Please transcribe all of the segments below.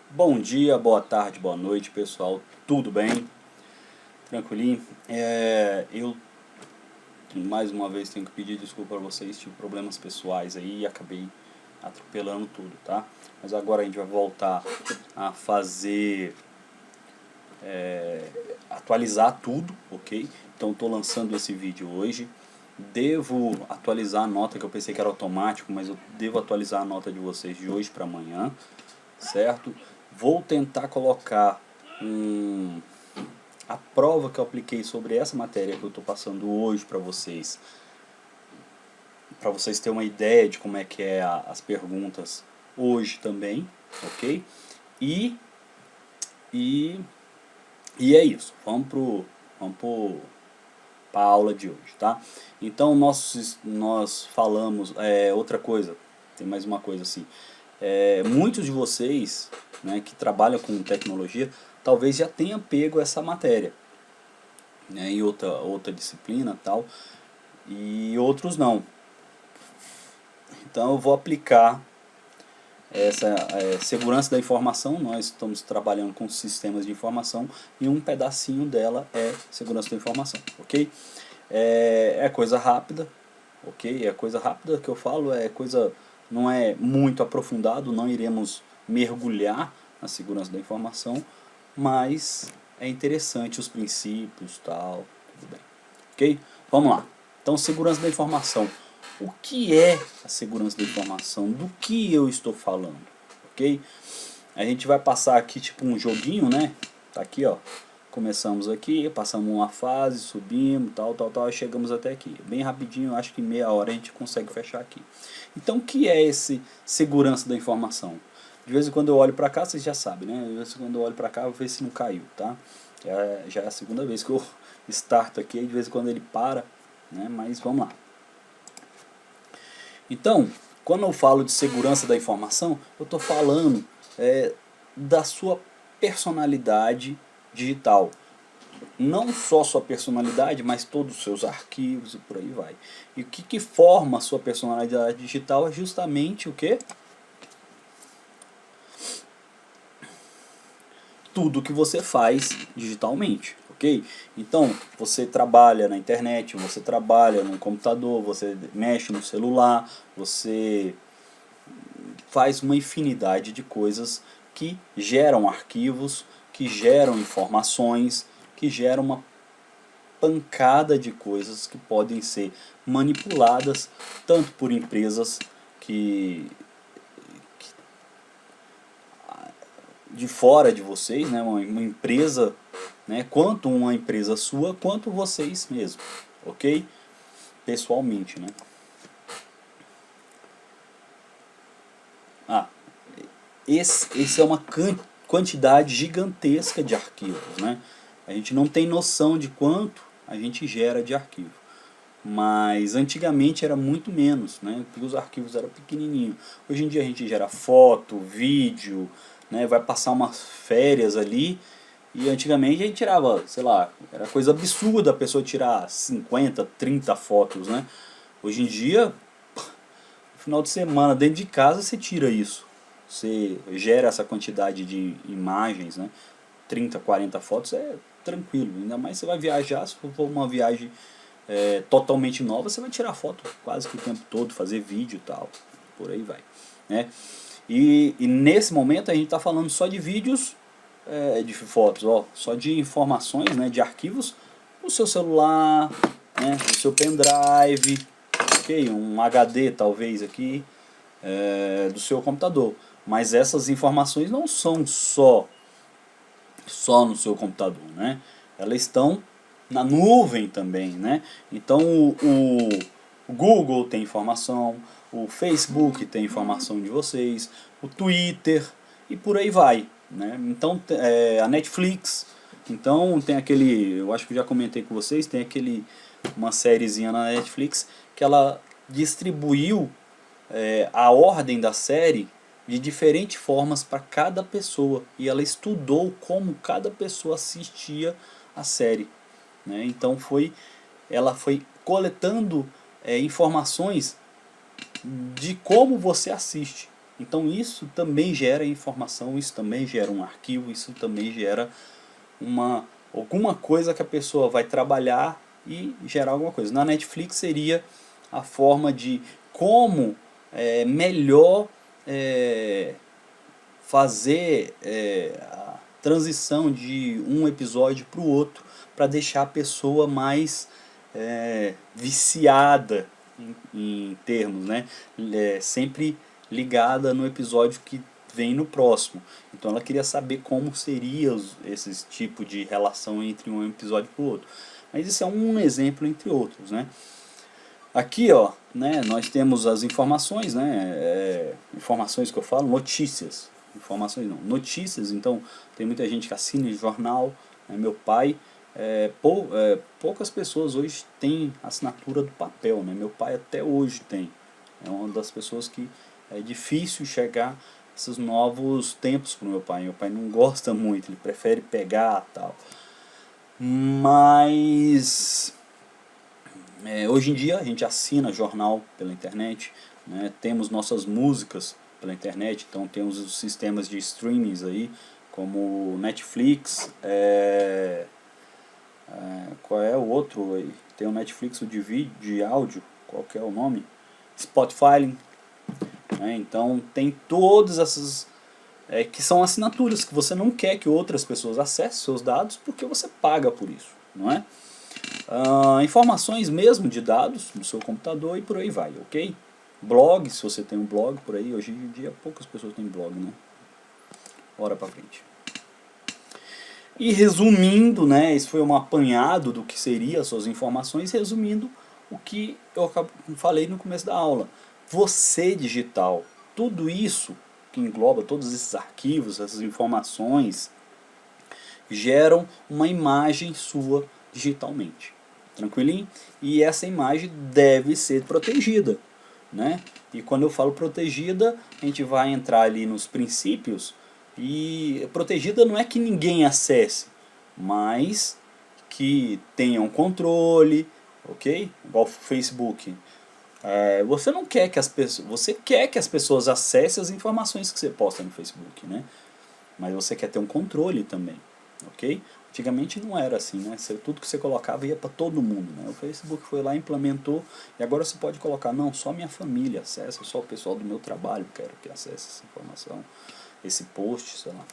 Bom dia, boa tarde, boa noite, pessoal. Tudo bem? Tranquilinho? Eu mais uma vez tenho que pedir desculpa para vocês, tive problemas pessoais aí e acabei atropelando tudo, tá? Mas agora a gente vai voltar a fazer, atualizar tudo, ok? Então estou lançando esse vídeo hoje. Devo atualizar a nota, que eu pensei que era automático, mas eu devo atualizar a nota de vocês de hoje para amanhã, certo? Vou tentar colocar a prova que eu apliquei sobre essa matéria que eu estou passando hoje para vocês terem uma ideia de como é que é as perguntas hoje também, ok? E é isso, vamos para a aula de hoje, tá? Então nós falamos, outra coisa, tem mais uma coisa assim, muitos de vocês, né, que trabalham com tecnologia, talvez já tenham pego essa matéria, né, em outra disciplina tal, e outros não. Então eu vou aplicar essa segurança da informação. Nós estamos trabalhando com sistemas de informação e um pedacinho dela é segurança da informação, ok? É coisa rápida, ok? É coisa rápida que eu falo, não é muito aprofundado, não iremos mergulhar na segurança da informação, mas é interessante os princípios, tal, tudo bem, ok? Vamos lá. Então, segurança da informação. O que é a segurança da informação? Do que eu estou falando, ok? A gente vai passar aqui tipo um joguinho, né? Tá aqui, ó. Começamos aqui, passamos uma fase, subimos, tal, e chegamos até aqui. Bem rapidinho, acho que em meia hora a gente consegue fechar aqui. Então, o que é esse segurança da informação? De vez em quando eu olho para cá, vocês já sabem, né? De vez em quando eu olho para cá, eu vejo se não caiu, tá? Já é a segunda vez que eu starto aqui, de vez em quando ele para, né? Mas vamos lá. Então, quando eu falo de segurança da informação, eu estou falando da sua personalidade digital. Não só sua personalidade, mas todos os seus arquivos e por aí vai. E o que forma a sua personalidade digital é justamente o quê? Tudo que você faz digitalmente, ok? Então, você trabalha na internet, você trabalha no computador, você mexe no celular, você faz uma infinidade de coisas que geram arquivos, que geram informações, que geram uma pancada de coisas que podem ser manipuladas tanto por empresas de fora de vocês, né, uma empresa, né, quanto uma empresa sua, quanto vocês mesmos, ok? Pessoalmente, né? Esse é uma quantidade gigantesca de arquivos, né? A gente não tem noção de quanto a gente gera de arquivo. Mas antigamente era muito menos, né? Porque os arquivos eram pequenininhos. Hoje em dia a gente gera foto, vídeo, né? Vai passar umas férias ali. E antigamente a gente tirava, sei lá, era coisa absurda a pessoa tirar 50, 30 fotos, né? Hoje em dia, no final de semana, dentro de casa, você tira isso. Você gera essa quantidade de imagens, né? 30, 40 fotos é tranquilo. Ainda mais você vai viajar, se for uma viagem totalmente nova, você vai tirar foto quase que o tempo todo, fazer vídeo e tal, por aí vai, né? E nesse momento a gente está falando só de vídeos, de fotos, ó, só de informações, né, de arquivos no seu celular, né, no seu pendrive, ok, um HD talvez aqui, do seu computador. Mas essas informações não são só no seu computador, né? Elas estão na nuvem também, né? Então o Google tem informação, o Facebook tem informação de vocês, o Twitter e por aí vai, né? Então a Netflix, então tem aquele, eu acho que eu já comentei com vocês, tem uma sériezinha na Netflix que ela distribuiu a ordem da série de diferentes formas para cada pessoa e ela estudou como cada pessoa assistia a série, né? Então ela foi coletando informações de como você assiste, Então isso também gera informação, isso também gera um arquivo, isso também gera alguma coisa que a pessoa vai trabalhar e gerar alguma coisa. Na Netflix seria a forma de como melhor fazer a transição de um episódio para o outro, para deixar a pessoa mais viciada em termos, né? Sempre ligada no episódio que vem no próximo. Então ela queria saber como seria esse tipo de relação entre um episódio e o outro. Mas isso é um exemplo entre outros, né? Aqui, ó, né, nós temos as informações, né, informações que eu falo, notícias. Informações não, notícias. Então tem muita gente que assina jornal, né, meu pai, poucas pessoas hoje têm assinatura do papel, né, meu pai até hoje tem. É uma das pessoas que é difícil chegar a esses novos tempos para o meu pai. Meu pai não gosta muito, ele prefere pegar tal. Mas hoje em dia a gente assina jornal pela internet, né? Temos nossas músicas pela internet, então temos os sistemas de streamings aí, como Netflix, qual é o outro aí? Tem o Netflix de vídeo, de áudio, qual que é o nome? Spotify, né? Então tem todas essas que são assinaturas que você não quer que outras pessoas acessem seus dados porque você paga por isso, não é? Informações mesmo de dados no seu computador e por aí vai, ok? Blog, se você tem um blog por aí, hoje em dia poucas pessoas têm blog, né? Bora pra frente. E resumindo, né, isso foi um apanhado do que seriam as suas informações, resumindo o que eu falei no começo da aula. Você digital, tudo isso que engloba todos esses arquivos, essas informações, geram uma imagem sua digitalmente. Tranquilinho? E essa imagem deve ser protegida, né? E quando eu falo protegida, a gente vai entrar ali nos princípios. E protegida não é que ninguém acesse, mas que tenha um controle, ok? Igual o Facebook. Você não quer que as pessoas, você quer que as pessoas acessem as informações que você posta no Facebook, né? Mas você quer ter um controle também, ok? Antigamente não era assim, né? Tudo que você colocava ia para todo mundo, né? O Facebook foi lá, implementou, e agora você pode colocar, não, só minha família acessa, só o pessoal do meu trabalho quero que acesse essa informação, esse post, sei lá.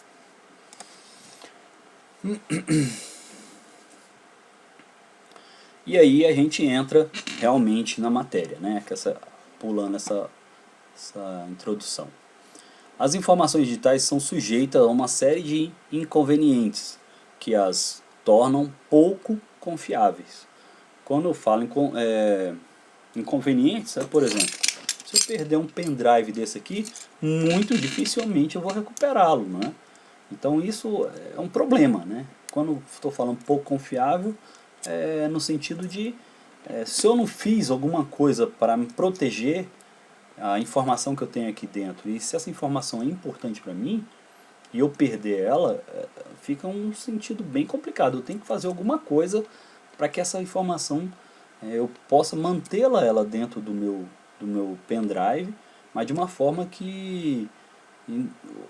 E aí a gente entra realmente na matéria, né? Pulando essa introdução. As informações digitais são sujeitas a uma série de inconvenientes que as tornam pouco confiáveis. Quando eu falo em inconvenientes, por exemplo, se eu perder um pendrive desse aqui, muito dificilmente eu vou recuperá-lo, né? Então isso é um problema, né? Quando estou falando pouco confiável, no sentido de se eu não fiz alguma coisa para me proteger a informação que eu tenho aqui dentro, e se essa informação é importante para mim, e eu perder ela, fica um sentido bem complicado. Eu tenho que fazer alguma coisa para que essa informação eu possa mantê-la ela dentro do meu pendrive, mas de uma forma que,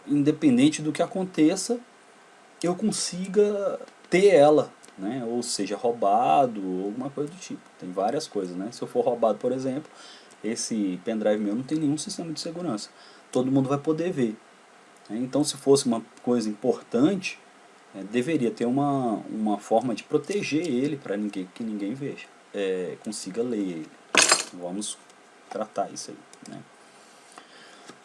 independente do que aconteça, eu consiga ter ela, né? Ou seja, roubado, ou alguma coisa do tipo. Tem várias coisas, né? Se eu for roubado, por exemplo, esse pendrive meu não tem nenhum sistema de segurança. Todo mundo vai poder ver. Então, se fosse uma coisa importante, deveria ter uma forma de proteger ele para que ninguém veja, consiga ler ele. Vamos tratar isso aí, né?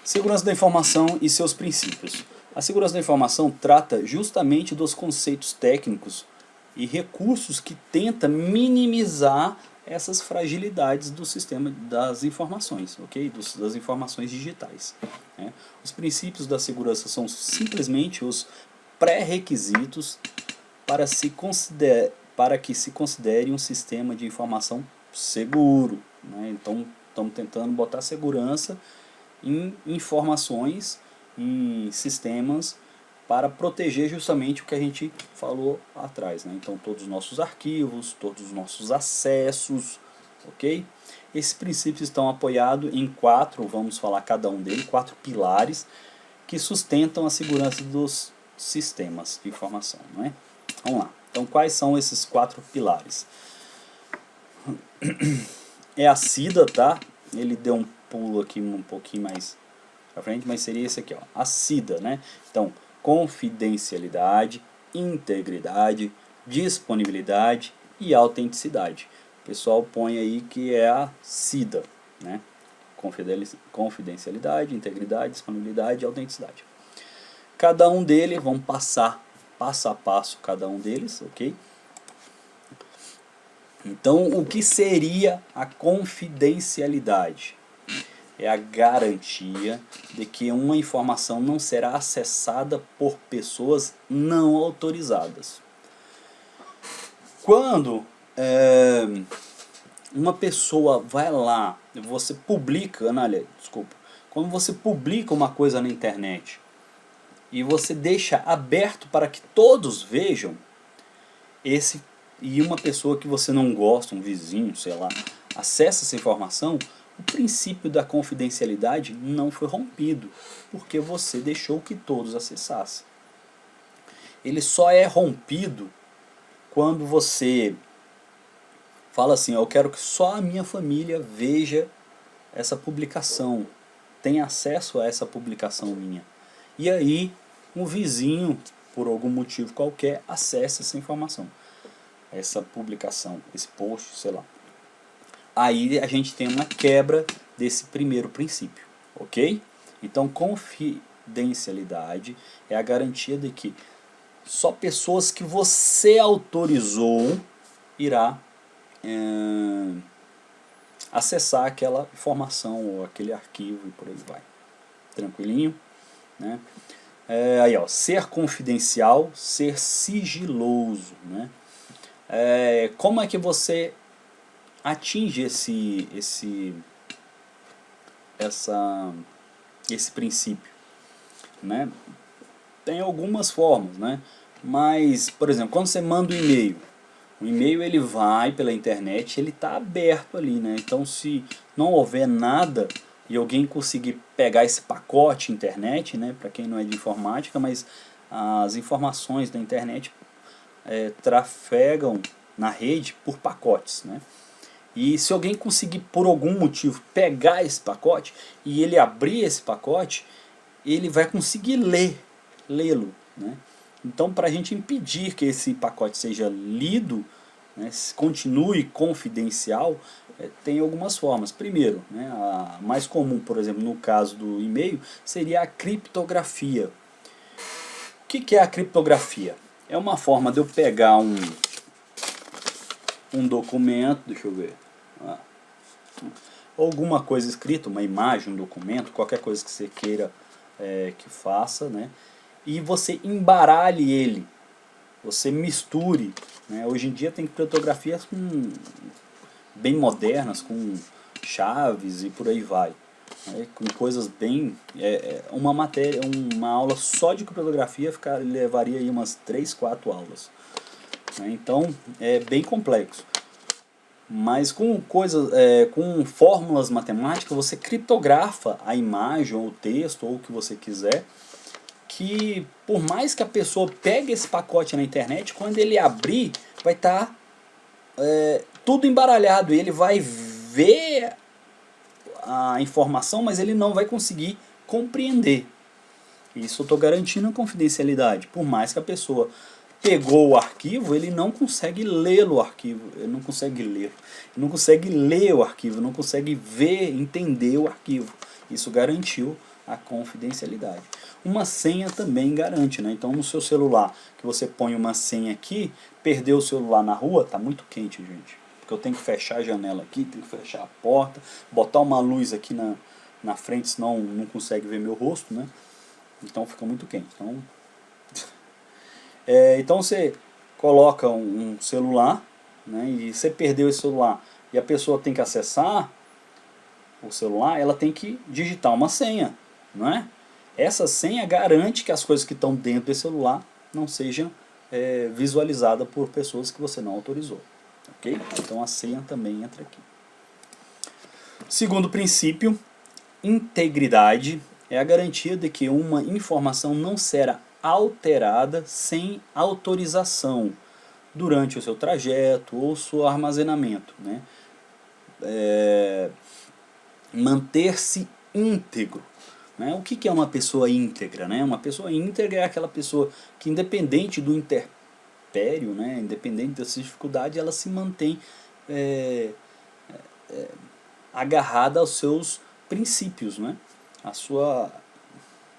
Segurança da informação e seus princípios. A segurança da informação trata justamente dos conceitos técnicos e recursos que tenta minimizar essas fragilidades do sistema das informações, ok? Das informações digitais, né? Os princípios da segurança são simplesmente os pré-requisitos para que se considere um sistema de informação seguro, né? Então estamos tentando botar segurança em informações, em sistemas, para proteger justamente o que a gente falou atrás, né? Então todos os nossos arquivos, todos os nossos acessos, ok? Esses princípios estão apoiados em 4, vamos falar cada um deles, 4 pilares que sustentam a segurança dos sistemas de informação, não é? Vamos lá. Então, quais são esses 4 pilares? É a CIDA, tá? Ele deu um pulo aqui um pouquinho mais pra frente, mas seria esse aqui, ó, a CIDA, né? Então, confidencialidade, integridade, disponibilidade e autenticidade. O pessoal põe aí que é a CIDA, né? Confidencialidade, integridade, disponibilidade e autenticidade. Cada um deles, vamos passar passo a passo cada um deles, ok? Então, o que seria a confidencialidade? É a garantia de que uma informação não será acessada por pessoas não autorizadas. Quando uma pessoa vai lá, você publica, quando você publica uma coisa na internet e você deixa aberto para que todos vejam, e uma pessoa que você não gosta, um vizinho, sei lá, acessa essa informação, o princípio da confidencialidade não foi rompido, porque você deixou que todos acessassem. Ele só é rompido quando você fala assim, eu quero que só a minha família veja essa publicação, tenha acesso a essa publicação minha. E aí, um vizinho, por algum motivo qualquer, acessa essa informação, essa publicação, esse post, sei lá. Aí a gente tem uma quebra desse primeiro princípio, ok? Então, confidencialidade é a garantia de que só pessoas que você autorizou irá acessar aquela informação ou aquele arquivo e por aí vai. Tranquilinho? Né? Aí, ó, ser confidencial, ser sigiloso. Né? Como é que você atinge esse princípio? Né? Tem algumas formas, né? Mas, por exemplo, quando você manda um e-mail, o e-mail ele vai pela internet, ele está aberto ali, né? Então, se não houver nada e alguém conseguir pegar esse pacote internet, né? Para quem não é de informática, mas as informações da internet trafegam na rede por pacotes, né? E se alguém conseguir por algum motivo pegar esse pacote e ele abrir esse pacote, ele vai conseguir lê-lo, né? Então, para a gente impedir que esse pacote seja lido, né, continue confidencial, tem algumas formas. Primeiro, né, a mais comum, por exemplo, no caso do e-mail, seria a criptografia. O que é a criptografia? É uma forma de eu pegar um documento, deixa eu ver, alguma coisa escrita, uma imagem, um documento, qualquer coisa que você queira que faça, né? E você embaralhe ele, você misture, né? Hoje em dia tem criptografias bem modernas, com chaves e por aí vai, né? Com coisas bem... uma aula só de criptografia levaria aí umas 3, 4 aulas, né? Então é bem complexo. Mas com com fórmulas matemáticas você criptografa a imagem ou o texto ou o que você quiser, que por mais que a pessoa pegue esse pacote na internet, quando ele abrir vai estar tudo embaralhado, ele vai ver a informação, mas ele não vai conseguir compreender. Isso eu estou garantindo a confidencialidade. Por mais que a pessoa pegou o arquivo, ele não consegue ler o arquivo, ele não consegue ler o arquivo, não consegue ver, entender o arquivo. Isso garantiu a confidencialidade. Uma senha também garante, né? Então no seu celular, que você põe uma senha aqui, perdeu o celular na rua, tá muito quente, gente. Porque eu tenho que fechar a janela aqui, tenho que fechar a porta, botar uma luz aqui na frente, senão não consegue ver meu rosto, né? Então fica muito quente. Então você coloca um celular, né, e você perdeu esse celular e a pessoa tem que acessar o celular, ela tem que digitar uma senha, não é? Essa senha garante que as coisas que estão dentro desse celular não sejam visualizadas por pessoas que você não autorizou, ok? Então a senha também entra aqui. Segundo princípio, integridade é a garantia de que uma informação não será alterada sem autorização durante o seu trajeto ou seu armazenamento, né? Manter-se íntegro, né? O que é uma pessoa íntegra, né? Uma pessoa íntegra é aquela pessoa que, independente do interpério, né? Independente das dificuldades, ela se mantém agarrada aos seus princípios, né? A sua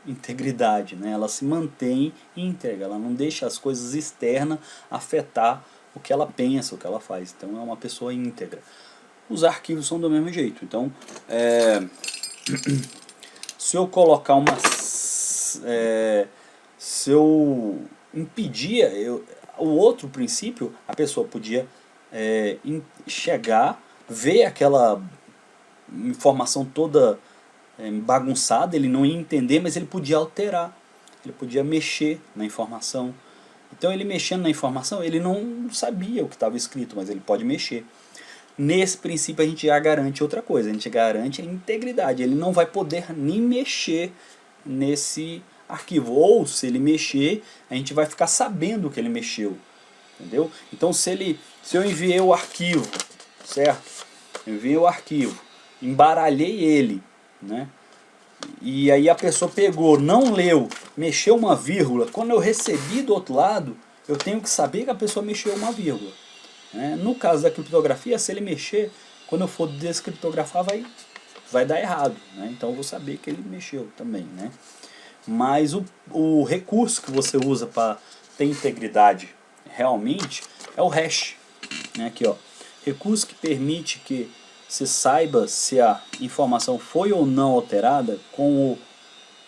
integridade, né? Ela se mantém íntegra, ela não deixa as coisas externas afetar o que ela pensa, o que ela faz. Então é uma pessoa íntegra. Os arquivos são do mesmo jeito. Então, se eu colocar uma... se eu impedir o outro princípio, a pessoa podia chegar, ver aquela informação toda bagunçada, ele não ia entender, mas ele podia alterar, ele podia mexer na informação. Então ele mexendo na informação, ele não sabia o que estava escrito, mas ele pode mexer. Nesse princípio a gente já garante outra coisa, a gente garante a integridade, ele não vai poder nem mexer nesse arquivo, ou se ele mexer, a gente vai ficar sabendo que ele mexeu, entendeu? Então se eu enviei o arquivo, certo? Eu enviei o arquivo, embaralhei ele, né? E aí a pessoa pegou, não leu, mexeu uma vírgula, quando eu recebi do outro lado, eu tenho que saber que a pessoa mexeu uma vírgula. No caso da criptografia, se ele mexer, quando eu for descriptografar vai dar errado, né? Então eu vou saber que ele mexeu também, né? Mas o recurso que você usa para ter integridade realmente é o hash, né? Aqui, ó, recurso que permite que se saiba se a informação foi ou não alterada com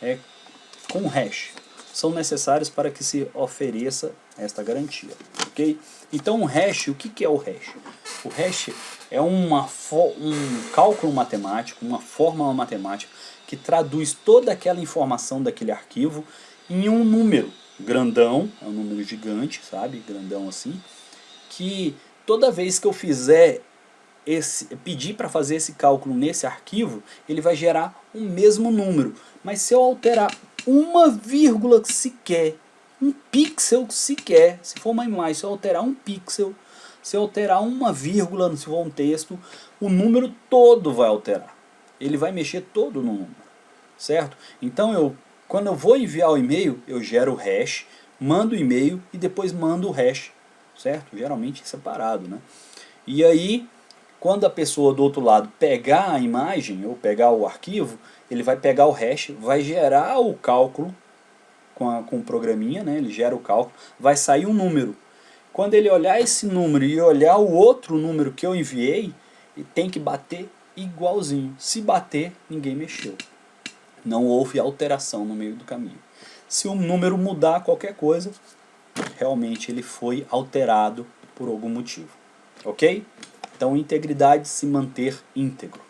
o hash. São necessários para que se ofereça esta garantia, ok? Então o hash, o que é o hash? O hash é um cálculo matemático, uma fórmula matemática que traduz toda aquela informação daquele arquivo em um número grandão, é um número gigante, sabe? Grandão assim, que toda vez que eu pedir para fazer esse cálculo nesse arquivo, ele vai gerar o mesmo número. Mas se eu alterar uma vírgula sequer, um pixel sequer, se for uma imagem, se eu alterar um pixel, se eu alterar uma vírgula, se for um texto, o número todo vai alterar. Ele vai mexer todo no número, certo? Então quando eu vou enviar o e-mail, eu gero o hash, mando o e-mail e depois mando o hash, certo? Geralmente separado, né? E aí, quando a pessoa do outro lado pegar a imagem, ou pegar o arquivo, ele vai pegar o hash, vai gerar o cálculo com o programinha, né? Ele gera o cálculo, vai sair um número. Quando ele olhar esse número e olhar o outro número que eu enviei, ele tem que bater igualzinho. Se bater, ninguém mexeu. Não houve alteração no meio do caminho. Se o número mudar qualquer coisa, realmente ele foi alterado por algum motivo. Ok? Então, integridade, se manter íntegro.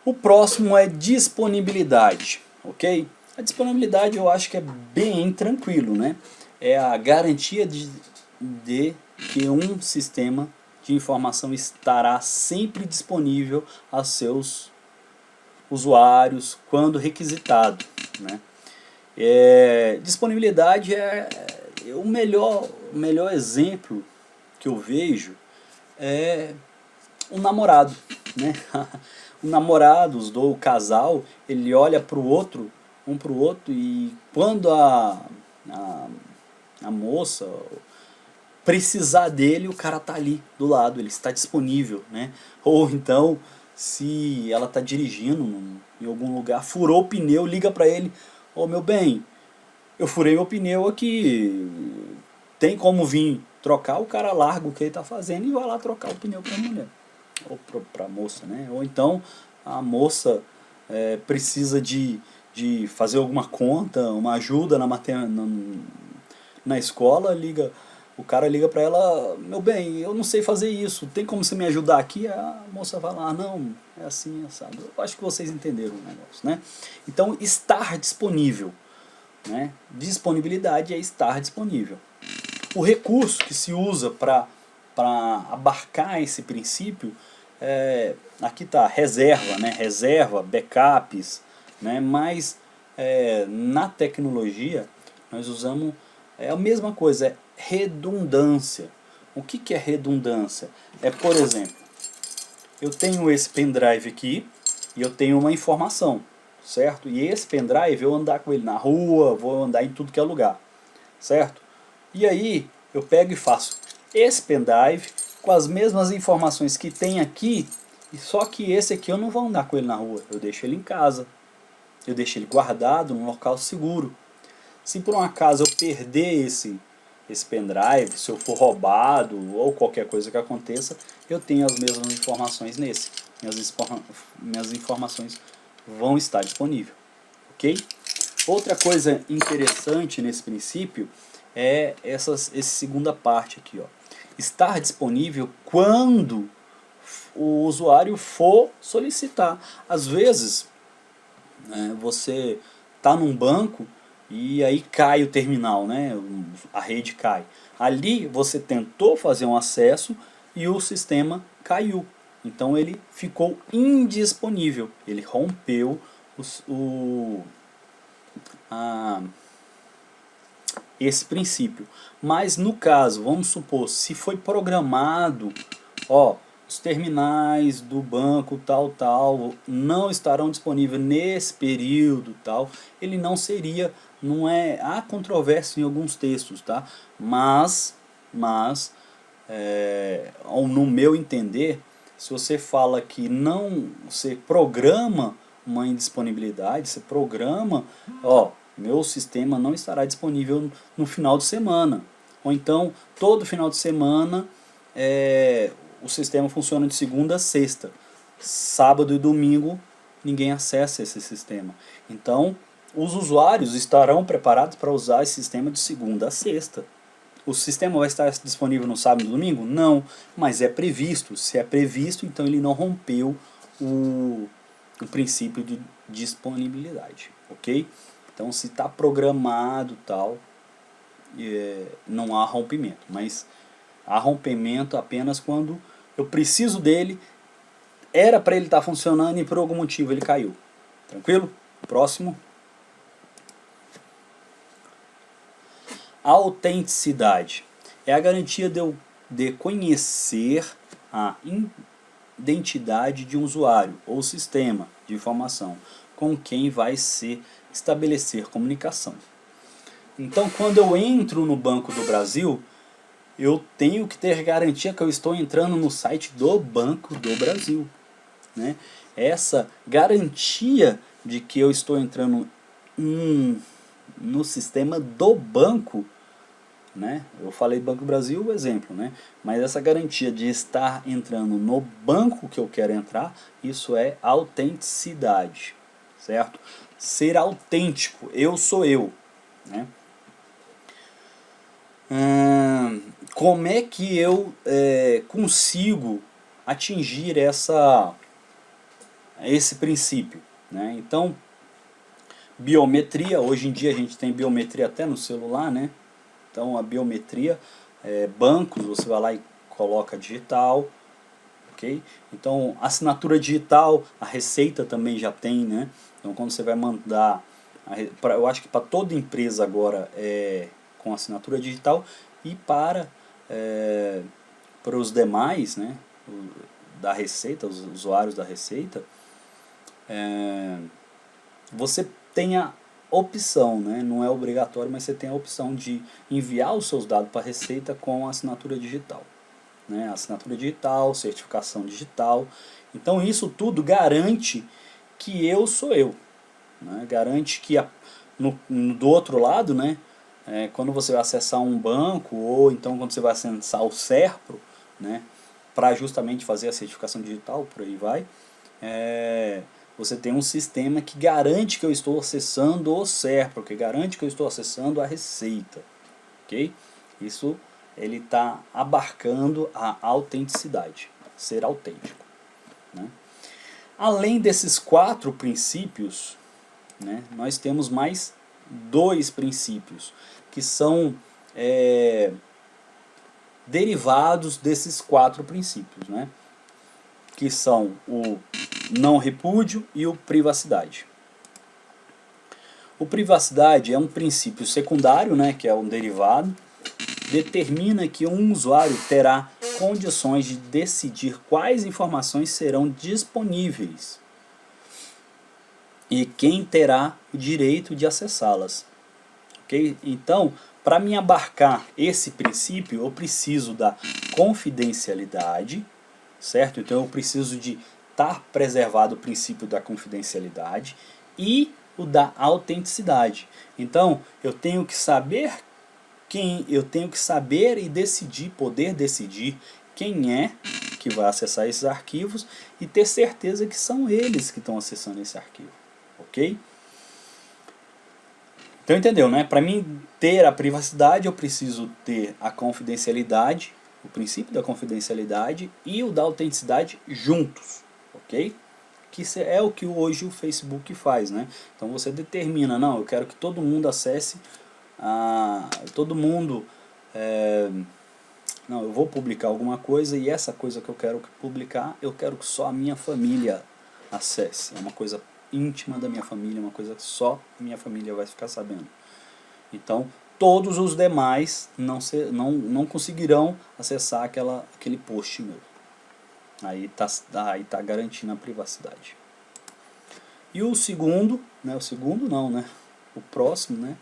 O próximo é disponibilidade, ok? A disponibilidade eu acho que é bem tranquilo, né? É a garantia de que um sistema de informação estará sempre disponível aos seus usuários quando requisitado, né? Disponibilidade é o melhor exemplo que eu vejo é um namorado, né? O namorado, o casal, ele olha para o outro, um para o outro, e quando a moça precisar dele, o cara tá ali do lado, ele está disponível, né? Ou então, se ela tá dirigindo em algum lugar, furou o pneu, liga para ele: ô meu bem, eu furei meu pneu aqui, tem como vir trocar? O cara larga o que ele está fazendo e vai lá trocar o pneu para a mulher, ou para a moça, né? Ou então a moça precisa de fazer alguma conta, uma ajuda na escola, o cara liga para ela: meu bem, eu não sei fazer isso, tem como você me ajudar aqui? A moça vai lá: não, é assim, sabe? Eu acho que vocês entenderam o negócio, né? Então, estar disponível, né? Disponibilidade é estar disponível. O recurso que se usa para abarcar esse princípio, aqui está reserva, né? Reserva, backups, né? Mas na tecnologia nós usamos a mesma coisa, é redundância. O que é redundância? Por exemplo, eu tenho esse pendrive aqui e eu tenho uma informação, certo? E esse pendrive eu andar com ele na rua, vou andar em tudo que é lugar, certo? E aí eu pego e faço esse pendrive com as mesmas informações que tem aqui, só que esse aqui eu não vou andar com ele na rua, eu deixo ele em casa, eu deixo ele guardado num local seguro. Se por um acaso eu perder esse pendrive, se eu for roubado ou qualquer coisa que aconteça, eu tenho as mesmas informações nesse. Minhas informações vão estar disponíveis, ok? Outra coisa interessante nesse princípio é essa segunda parte aqui, ó. Estar disponível quando o usuário for solicitar. Às vezes, você está num banco e aí cai o terminal, né? A rede cai. Ali você tentou fazer um acesso e o sistema caiu. Então ele ficou indisponível. Ele rompeu esse princípio. Mas no caso, vamos supor, se foi programado, os terminais do banco tal não estarão disponíveis nesse período tal, ele não seria, há controvérsia em alguns textos, tá? Mas no meu entender, se você fala que não, você programa uma indisponibilidade, você programa, meu sistema não estará disponível no final de semana. Ou então, todo final de semana, o sistema funciona de segunda a sexta. Sábado e domingo, ninguém acessa esse sistema. Então, os usuários estarão preparados para usar esse sistema de segunda a sexta. O sistema vai estar disponível no sábado e domingo? Não, mas é previsto. Se é previsto, então ele não rompeu o princípio de disponibilidade, ok? Então, se está programado tal, não há rompimento, mas há rompimento apenas quando eu preciso dele, era para ele estar funcionando e por algum motivo ele caiu. Tranquilo? Próximo. Autenticidade é a garantia de conhecer a identidade de um usuário ou sistema de informação com quem vai se estabelecer comunicação. Então, quando eu entro no Banco do Brasil, eu tenho que ter garantia que eu estou entrando no site do Banco do Brasil, né? Essa garantia de que eu estou entrando no sistema do banco, né? Eu falei Banco do Brasil, o exemplo, né? Mas essa garantia de estar entrando no banco que eu quero entrar, isso é autenticidade, certo? Ser autêntico, eu sou eu, né? Como é que eu consigo atingir esse princípio, né? Então, biometria, hoje em dia a gente tem biometria até no celular, né? Então a biometria, bancos, você vai lá e coloca digital, ok? Então assinatura digital, a Receita também já tem, né? Então quando você vai mandar, eu acho que para toda empresa agora é com assinatura digital, e para os demais, né, da Receita, os usuários da Receita, você tem a opção, né, não é obrigatório, mas você tem a opção de enviar os seus dados para a Receita com assinatura digital, né, assinatura digital, certificação digital. Então isso tudo garante que eu sou eu, né, garante que do outro lado, né, quando você vai acessar um banco, ou então quando você vai acessar o SERPRO, né, para justamente fazer a certificação digital, por aí vai, você tem um sistema que garante que eu estou acessando o SERPRO, que garante que eu estou acessando a Receita, ok? Isso ele está abarcando a autenticidade, ser autêntico, né? Além desses 4 princípios, né, nós temos mais 2 princípios, que são derivados desses 4 princípios, né? Que são o não repúdio e o privacidade. O privacidade é um princípio secundário, né, que é um derivado, determina que um usuário terá condições de decidir quais informações serão disponíveis e quem terá o direito de acessá-las. Okay? Então, para me abarcar esse princípio, eu preciso da confidencialidade, certo? Então eu preciso de estar preservado o princípio da confidencialidade e o da autenticidade. Então, eu tenho que saber e decidir, poder decidir quem é que vai acessar esses arquivos e ter certeza que são eles que estão acessando esse arquivo, ok? Então entendeu, né? Para mim ter a privacidade eu preciso ter a confidencialidade, o princípio da confidencialidade e o da autenticidade juntos, ok? Que é o que hoje o Facebook faz, né? Então você determina, não, eu quero que todo mundo acesse, todo mundo, não, eu vou publicar alguma coisa e essa coisa que eu quero publicar, eu quero que só a minha família acesse. É uma coisa íntima da minha família, uma coisa que só a minha família vai ficar sabendo. Então, todos os demais não conseguirão acessar aquele post meu. Aí tá garantindo a privacidade. E o segundo, né, o próximo, né,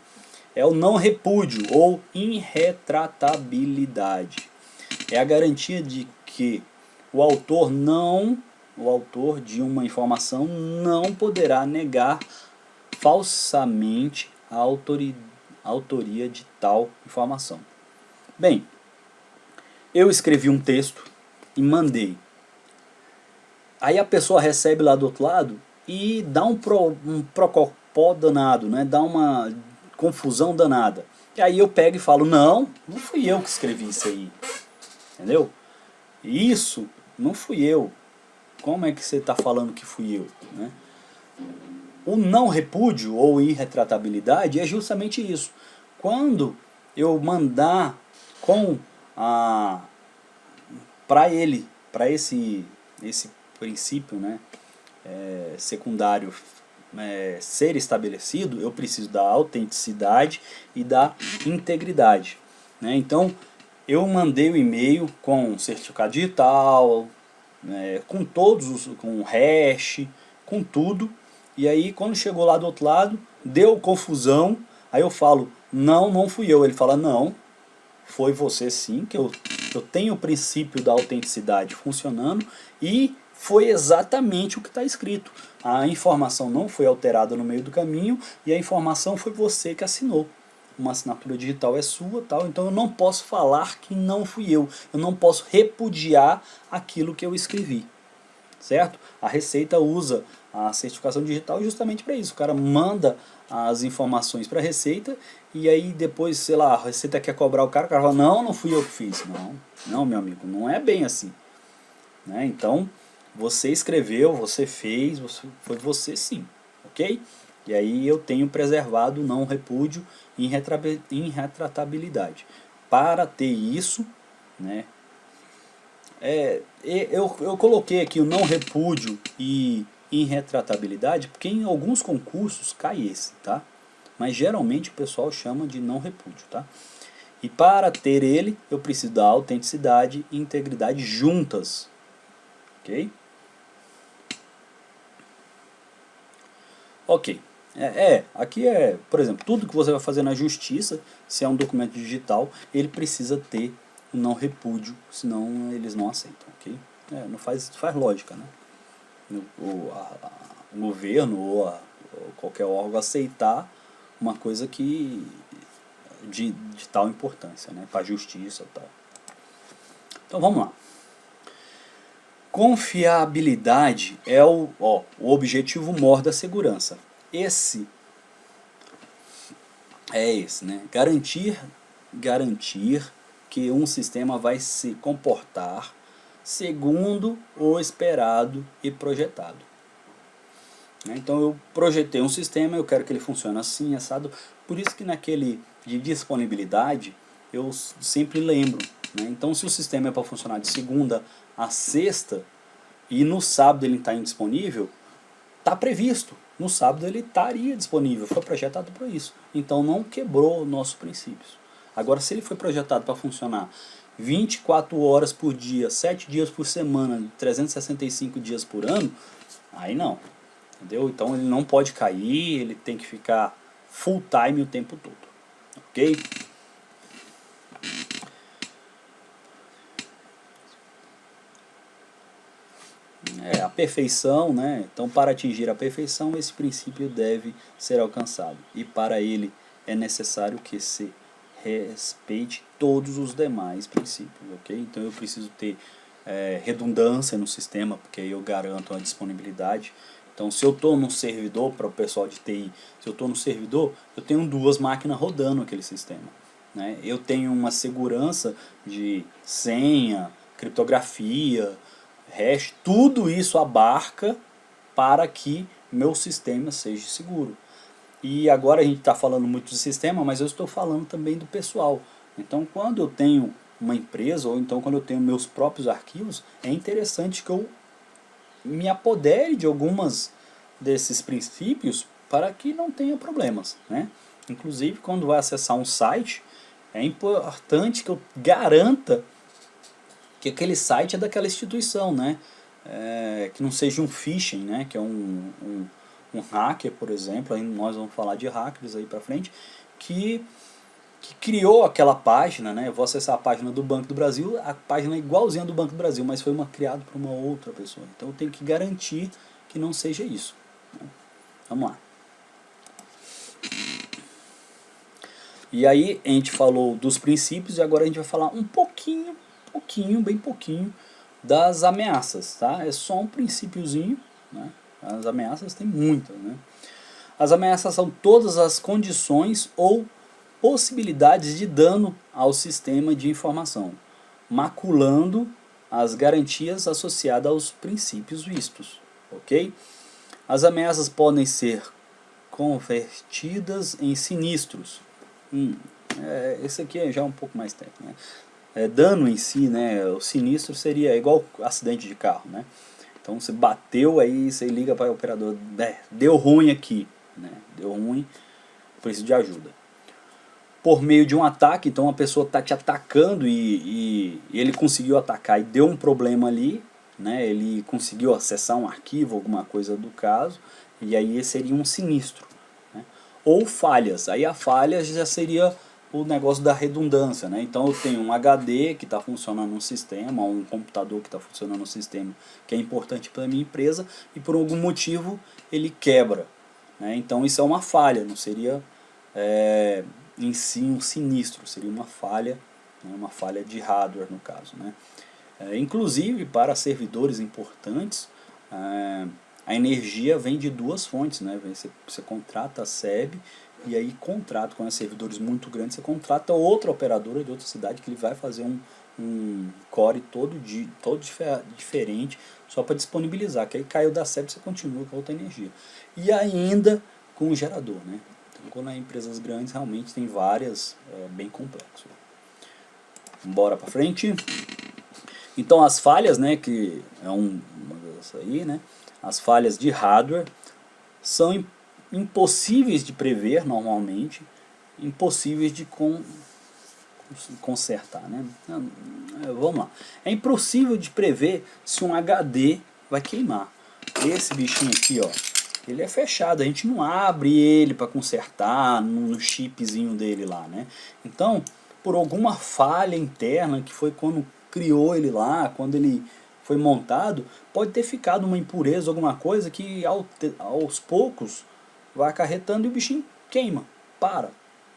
é o não repúdio ou irretratabilidade. É a garantia de que o autor de uma informação não poderá negar falsamente a autoria de tal informação. Bem, eu escrevi um texto e mandei. Aí a pessoa recebe lá do outro lado e dá um procopó danado, né? Dá uma confusão danada. E aí eu pego e falo, não fui eu que escrevi isso aí. Entendeu? Isso não fui eu. Como é que você está falando que fui eu? Né? O não repúdio ou irretratabilidade é justamente isso. Quando eu mandar para esse princípio, né, secundário ser estabelecido, eu preciso da autenticidade e da integridade. Né? Então, eu mandei o e-mail com certificado digital, com hash, com tudo, e aí quando chegou lá do outro lado, deu confusão, aí eu falo, não fui eu. Ele fala, não, foi você sim, que eu tenho o princípio da autenticidade funcionando e foi exatamente o que está escrito. A informação não foi alterada no meio do caminho e a informação foi você que assinou. Uma assinatura digital é sua, tal, então eu não posso falar que não fui eu. Eu não posso repudiar aquilo que eu escrevi. Certo? A Receita usa a certificação digital justamente para isso. O cara manda as informações para a Receita e aí depois, sei lá, a Receita quer cobrar o cara fala, não fui eu que fiz. Não, meu amigo, não é bem assim. Né? Então, você escreveu, você fez, foi você sim, ok? E aí eu tenho preservado não repúdio e irretratabilidade. Para ter isso, né, eu coloquei aqui o não repúdio e irretratabilidade, porque em alguns concursos cai esse, tá? Mas geralmente o pessoal chama de não repúdio, tá? E para ter ele, eu preciso da autenticidade e integridade juntas, ok? Ok. Aqui por exemplo, tudo que você vai fazer na justiça, se é um documento digital, ele precisa ter o não repúdio, senão eles não aceitam, ok? Não faz lógica, né? O governo ou qualquer órgão aceitar uma coisa que de tal importância, né? Para a justiça e tal. Então vamos lá. Confiabilidade é o objetivo maior da segurança. Esse, né? Garantir que um sistema vai se comportar segundo o esperado e projetado. Então eu projetei um sistema, eu quero que ele funcione assim, assado. Por isso que naquele de disponibilidade eu sempre lembro, né? Então se o sistema é para funcionar de segunda a sexta, e no sábado ele está indisponível, está previsto. No sábado ele estaria disponível, foi projetado para isso. Então não quebrou nossos princípios. Agora, se ele foi projetado para funcionar 24 horas por dia, 7 dias por semana, 365 dias por ano, aí não. Entendeu? Então ele não pode cair, ele tem que ficar full time o tempo todo. Ok? A perfeição, né? Então, para atingir a perfeição, esse princípio deve ser alcançado. E para ele é necessário que se respeite todos os demais princípios, ok? Então eu preciso ter redundância no sistema, porque aí eu garanto a disponibilidade. Então se eu estou no servidor, para o pessoal de TI, se eu estou no servidor, eu tenho duas máquinas rodando aquele sistema, né? Eu tenho uma segurança de senha, criptografia, hash, tudo isso abarca para que meu sistema seja seguro. E agora a gente está falando muito do sistema, mas eu estou falando também do pessoal. Então quando eu tenho uma empresa, ou então quando eu tenho meus próprios arquivos, é interessante que eu me apodere de algumas desses princípios para que não tenha problemas, né? Inclusive quando vai acessar um site, é importante que eu garanta que aquele site é daquela instituição, né? Que não seja um phishing, né? Que é um hacker, por exemplo, aí nós vamos falar de hackers aí pra frente, que criou aquela página, né? Eu vou acessar a página do Banco do Brasil, a página é igualzinha do Banco do Brasil, mas foi criada por uma outra pessoa. Então eu tenho que garantir que não seja isso, né? Vamos lá. E aí a gente falou dos princípios e agora a gente vai falar um pouquinho, bem pouquinho, das ameaças, tá? É só um princípiozinho, né? As ameaças tem muitas, né? As ameaças são todas as condições ou possibilidades de dano ao sistema de informação, maculando as garantias associadas aos princípios vistos, ok? As ameaças podem ser convertidas em sinistros. Esse aqui é já um pouco mais técnico, né? Dano em si, né? O sinistro seria igual acidente de carro, né? Então você bateu, aí você liga para o operador, deu ruim aqui, né? Deu ruim, preciso de ajuda. Por meio de um ataque, então a pessoa está te atacando e ele conseguiu atacar e deu um problema ali, né? Ele conseguiu acessar um arquivo, alguma coisa do caso, e aí seria um sinistro, né? Ou falhas, aí a falha já seria o negócio da redundância, né? Então eu tenho um HD que está funcionando no sistema, um computador que está funcionando no sistema que é importante para a minha empresa e por algum motivo ele quebra, né? Então isso é uma falha, não seria em si um sinistro, seria uma falha, né? Uma falha de hardware no caso, né? Inclusive para servidores importantes, a energia vem de duas fontes, né? Você contrata a SEB e aí contrata com servidores muito grandes, você contrata outra operadora de outra cidade que ele vai fazer um core todo diferente só para disponibilizar, que aí caiu da SEB você continua com a outra energia. E ainda com o gerador, né? Então quando é empresas grandes realmente tem várias, bem complexo. Bora para frente. Então as falhas, né, que é uma dessas aí, né? As falhas de hardware são impossíveis de prever normalmente, impossíveis de consertar, né? Vamos lá. É impossível de prever se um HD vai queimar. Esse bichinho aqui, ó, ele é fechado, a gente não abre ele para consertar no chipzinho dele lá, né? Então, por alguma falha interna que foi quando criou ele lá, quando ele foi montado, pode ter ficado uma impureza, alguma coisa que aos poucos vai acarretando e o bichinho queima, para,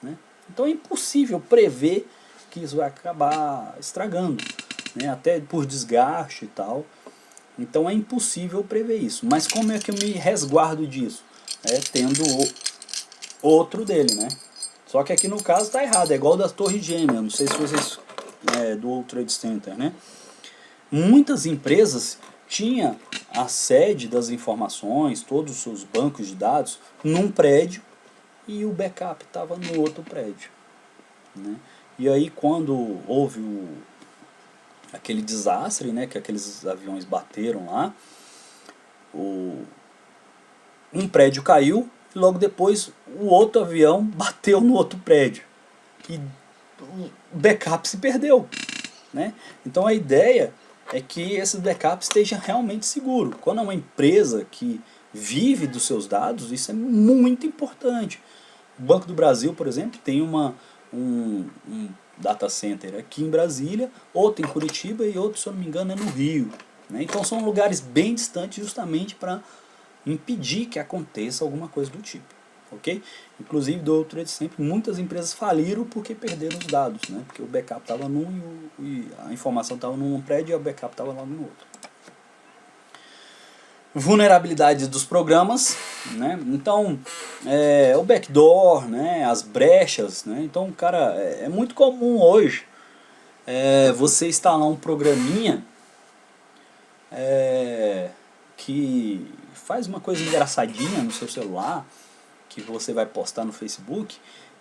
né? Então é impossível prever que isso vai acabar estragando, né? Até por desgaste e tal. Então é impossível prever isso. Mas como é que eu me resguardo disso? Tendo outro dele, né? Só que aqui no caso está errado, é igual das Torres Gêmeas, não sei se vocês do World Trade Center, né? Muitas empresas tinham a sede das informações, todos os seus bancos de dados, num prédio e o backup estava no outro prédio, né? E aí quando houve aquele desastre, né, que aqueles aviões bateram lá, um prédio caiu e logo depois o outro avião bateu no outro prédio e o backup se perdeu, né? Então a ideia é que esse backup esteja realmente seguro. Quando é uma empresa que vive dos seus dados, isso é muito importante. O Banco do Brasil, por exemplo, tem um data center aqui em Brasília, outro em Curitiba e outro, se eu não me engano, é no Rio, né? Então são lugares bem distantes justamente para impedir que aconteça alguma coisa do tipo. Ok? Inclusive, do outro lado sempre, muitas empresas faliram porque perderam os dados, né? Porque o backup estava num e a informação estava num prédio e o backup estava lá no outro. Vulnerabilidades dos programas, né? Então, o backdoor, né? As brechas, né? Então, cara, é muito comum hoje você instalar um programinha que faz uma coisa engraçadinha no seu celular, que você vai postar no Facebook,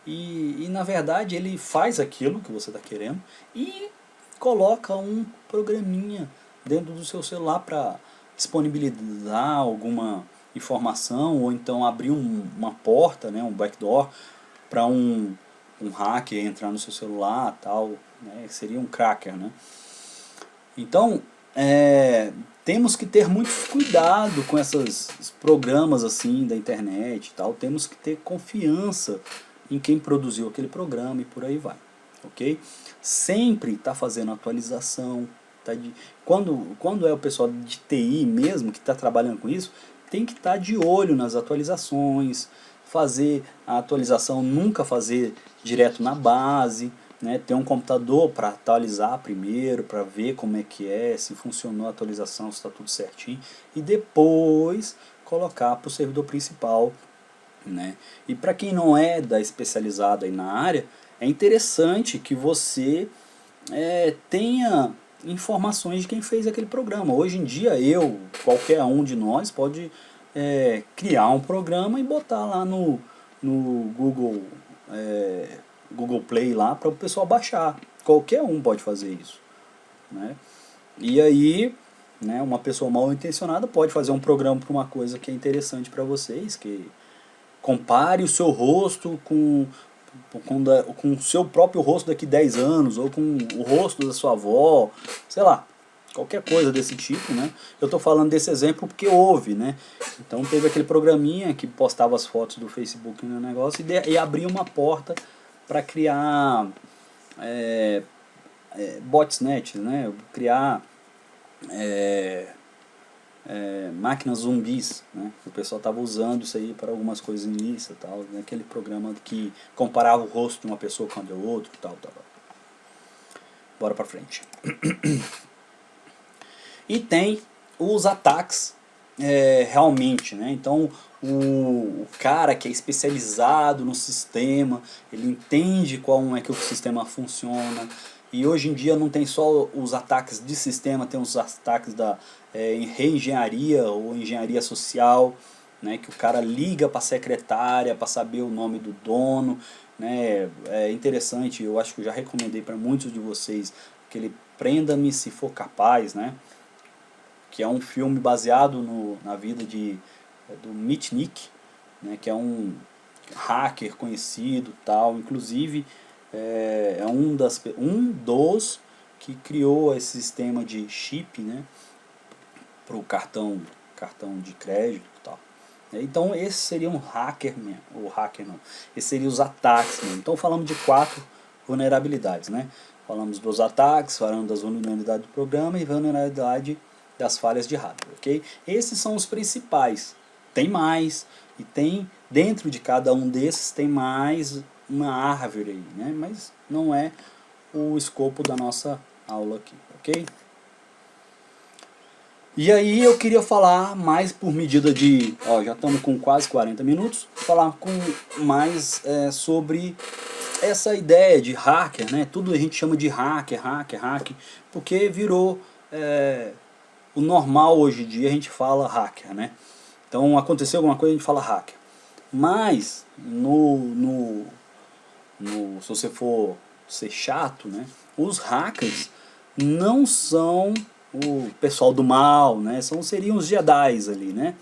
e na verdade ele faz aquilo que você está querendo e coloca um programinha dentro do seu celular para disponibilizar alguma informação ou então abrir uma porta, né, um backdoor para um hacker entrar no seu celular, tal, né, seria um cracker, né? Então, temos que ter muito cuidado com esses programas assim da internet e tal. Temos que ter confiança em quem produziu aquele programa e por aí vai, ok? Sempre está fazendo atualização. Quando é o pessoal de TI mesmo que está trabalhando com isso, tem que estar de olho nas atualizações, fazer a atualização, nunca fazer direto na base, né, ter um computador para atualizar primeiro, para ver como é que é, se funcionou a atualização, se está tudo certinho, e depois colocar para o servidor principal, né. E para quem não é especializado aí na área, é interessante que você tenha informações de quem fez aquele programa. Hoje em dia qualquer um de nós pode criar um programa e botar lá no Google Play lá para o pessoal baixar. Qualquer um pode fazer isso, né? E aí, né, uma pessoa mal intencionada pode fazer um programa para uma coisa que é interessante para vocês, que compare o seu rosto com o seu próprio rosto daqui 10 anos, ou com o rosto da sua avó, sei lá, qualquer coisa desse tipo, né? Eu estou falando desse exemplo porque houve, né? Então teve aquele programinha que postava as fotos do Facebook no negócio e abria uma porta para criar botnet, né? Criar máquinas zumbis, né? O pessoal estava usando isso aí para algumas coisas ilícitas, tal, né? Aquele programa que comparava o rosto de uma pessoa com a do outro, tal. Bora para frente. E tem os ataques realmente, né? Então o cara que é especializado no sistema, ele entende como é que o sistema funciona. E hoje em dia não tem só os ataques de sistema, tem os ataques da reengenharia ou engenharia social, né? Que o cara liga para a secretária para saber o nome do dono, né? É interessante, eu acho que eu já recomendei para muitos de vocês aquele Prenda-me se for capaz, né? Que é um filme baseado na vida do Mitnick, né, que é um hacker conhecido, tal, inclusive um dos que criou esse sistema de chip, né, para o cartão de crédito, tal. Então esse seria um hacker mesmo, ou hacker não, esse seria os ataques mesmo. Então falamos de 4 vulnerabilidades, né? Falamos dos ataques, falamos das vulnerabilidades do programa e vulnerabilidade das falhas de hardware, ok? Esses são os principais. Tem mais, e tem dentro de cada um desses tem mais uma árvore aí, né? Mas não é o escopo da nossa aula aqui, ok? E aí eu queria falar mais por medida de, já estamos com quase 40 minutos, falar com mais sobre essa ideia de hacker, né? Tudo a gente chama de hacker, porque virou o normal hoje em dia, a gente fala hacker, né? Então aconteceu alguma coisa, a gente fala hacker. Mas se você for ser chato, né? Os hackers não são o pessoal do mal, né? Seriam os Jedis ali, né?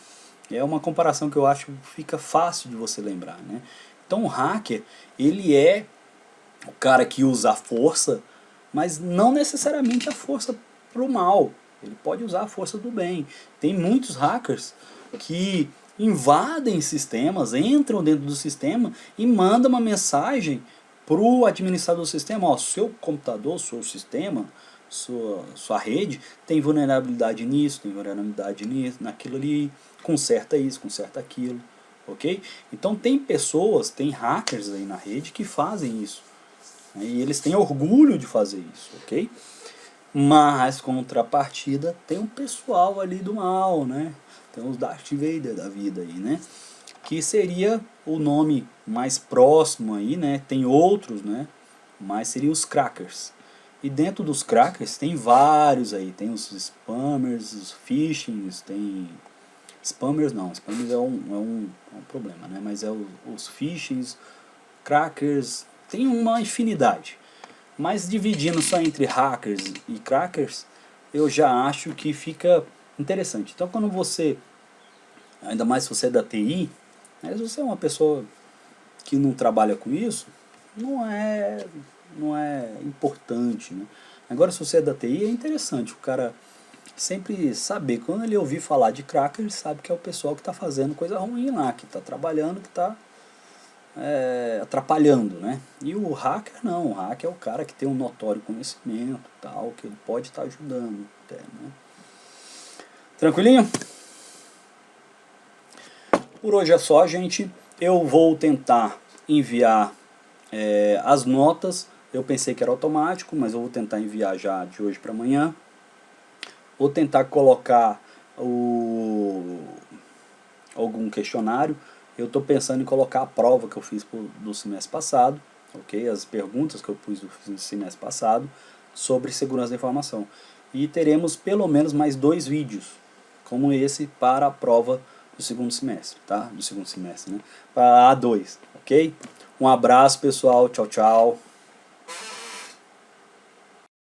É uma comparação que eu acho que fica fácil de você lembrar, né? Então o hacker, ele é o cara que usa a força, mas não necessariamente a força pro mal. Ele pode usar a força do bem. Tem muitos hackers que invadem sistemas, entram dentro do sistema e mandam uma mensagem pro administrador do sistema, ó, seu computador, seu sistema, sua rede tem vulnerabilidade nisso, tem vulnerabilidade nisso, naquilo ali, conserta isso, conserta aquilo, ok? Então tem pessoas, tem hackers aí na rede que fazem isso, né, e eles têm orgulho de fazer isso, ok? Mas, contrapartida, tem um pessoal ali do mal, né? Tem os Darth Vader da vida aí, né? Que seria o nome mais próximo aí, né? Tem outros, né? Mas seriam os crackers. E dentro dos crackers tem vários aí. Tem os spammers, os phishings, tem... Spammers não, spammers é um problema, né? Mas é os phishings, crackers, tem uma infinidade. Mas dividindo só entre hackers e crackers, eu já acho que fica interessante. Então quando você, ainda mais se você é da TI, né, se você é uma pessoa que não trabalha com isso, não é importante, né? Agora se você é da TI é interessante, o cara sempre saber, quando ele ouvir falar de cracker, ele sabe que é o pessoal que está fazendo coisa ruim lá, que está trabalhando, que está atrapalhando, né? E o hacker não, o hacker é o cara que tem um notório conhecimento, tal, que ele pode estar ajudando até, né? Tranquilinho? Por hoje é só, gente. Eu vou tentar enviar as notas. Eu pensei que era automático, mas eu vou tentar enviar já de hoje para amanhã. Vou tentar colocar algum questionário. Eu estou pensando em colocar a prova que eu fiz do semestre passado, ok? As perguntas que eu pus do semestre passado sobre segurança da informação. E teremos pelo menos mais 2 vídeos, como esse, para a prova do segundo semestre, tá? Do segundo semestre, né? Para A2, ok? Um abraço, pessoal. Tchau, tchau.